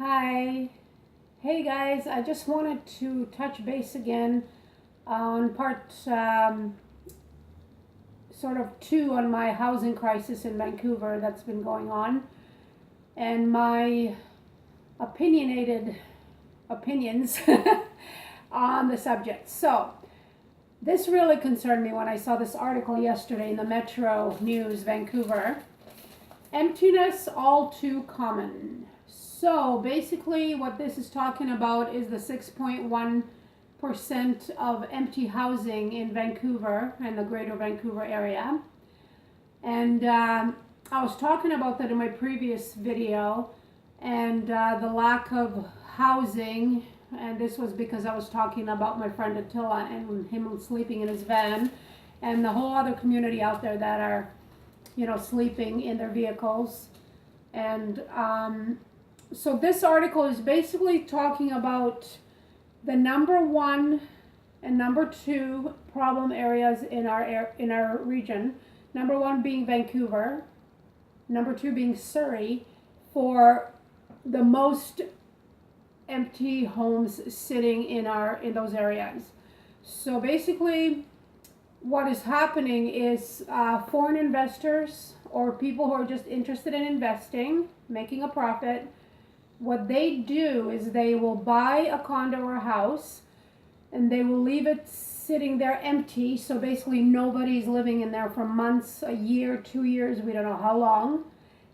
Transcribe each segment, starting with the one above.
Hi. Hey guys, I just wanted to touch base again on part sort of two on my housing crisis in Vancouver that's been going on and my opinionated opinions on the subject. So, this really concerned me when I saw this article yesterday in the Metro News, Vancouver. Emptiness all too common. So basically what this is talking about is the 6.1% of empty housing in Vancouver and the Greater Vancouver area. And I was talking about that in my previous video, and the lack of housing, and this was because I was talking about my friend Attila and him sleeping in his van, and the whole other community out there that are sleeping in their vehicles. And so this article is basically talking about the number one and number two problem areas in our region. Number one being Vancouver, number two being Surrey, for the most empty homes sitting in those areas. So basically, what is happening is foreign investors or people who are just interested in investing, making a profit, what they do is they will buy a condo or a house and they will leave it sitting there empty. So basically nobody's living in there for months, a year, 2 years, we don't know how long.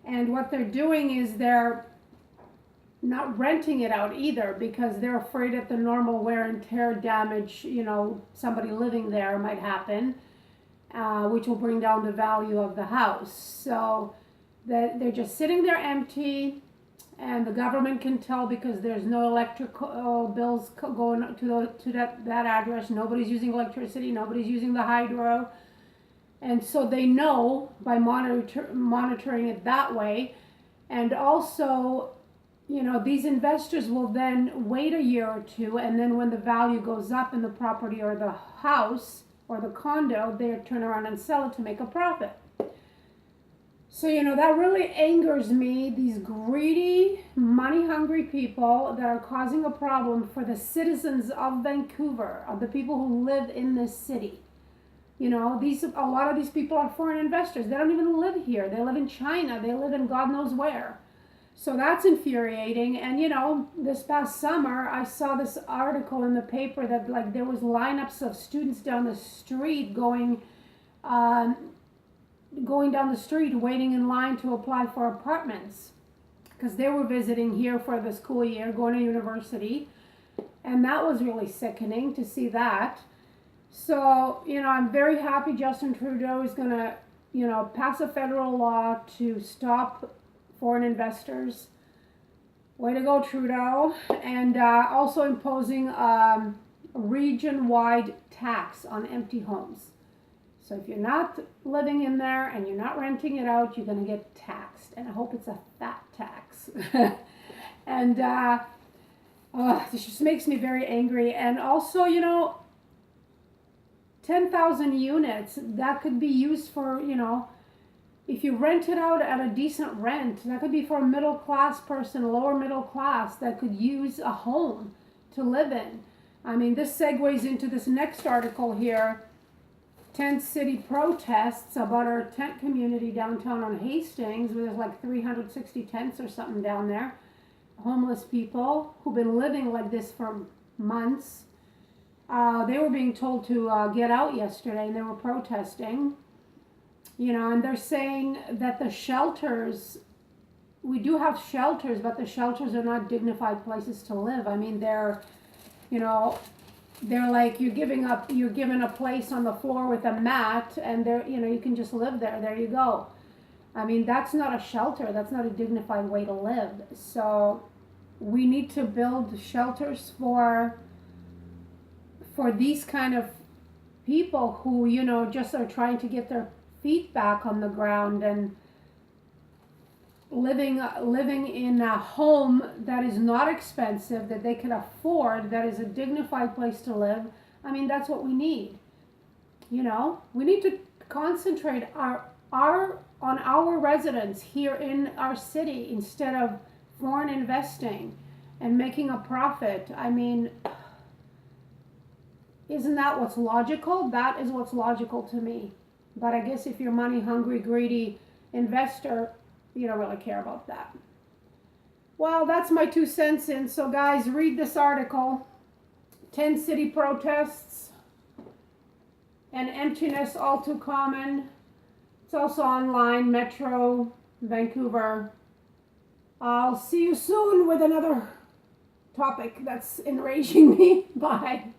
And what they're doing is they're not renting it out either, because they're afraid that the normal wear and tear damage, somebody living there might happen, which will bring down the value of the house. So they're just sitting there empty, and the government can tell because there's no electrical bills going to that address. Nobody's using electricity, nobody's using the hydro. And so they know by monitoring it that way. And also, these investors will then wait a year or two, and then when the value goes up in the property or the house or the condo, they turn around and sell it to make a profit. So, that really angers me, these greedy, money-hungry people that are causing a problem for the citizens of Vancouver, of the people who live in this city. A lot of these people are foreign investors. They don't even live here. They live in China. They live in God knows where. So that's infuriating. And this past summer I saw this article in the paper that there was lineups of students down the street going down the street waiting in line to apply for apartments because they were visiting here for the school year, going to university. And that was really sickening to see that. So, I'm very happy Justin Trudeau is going to, pass a federal law to stop foreign investors. Way to go, Trudeau. And also imposing a region-wide tax on empty homes. So if you're not living in there and you're not renting it out, you're going to get taxed. And I hope it's a fat tax. And this just makes me very angry. And also, 10,000 units, that could be used for, if you rent it out at a decent rent, that could be for a middle class person, lower middle class, that could use a home to live in. I mean, this segues into this next article here. Tent city protests about our tent community downtown on Hastings. There's 360 tents or something down there. Homeless people who've been living like this for months. They were being told to get out yesterday, and they were protesting. And they're saying that the shelters, we do have shelters, but the shelters are not dignified places to live. I mean, they're like, you're given a place on the floor with a mat, and you can just live there. There you go. I mean, that's not a shelter. That's not a dignified way to live. So we need to build shelters for these kind of people who, just are trying to get their feet back on the ground and living in a home that is not expensive, that they can afford, that is a dignified place to live. I mean, that's what we need. We need to concentrate on our residents here in our city instead of foreign investing and making a profit. I mean, isn't that what's logical? That is what's logical to me. But I guess if you're money hungry, greedy investor, you don't really care about that. Well, that's my 2 cents in. So guys, read this article. 10 city protests and emptiness all too common. It's also online, Metro, Vancouver. I'll see you soon with another topic that's enraging me. Bye.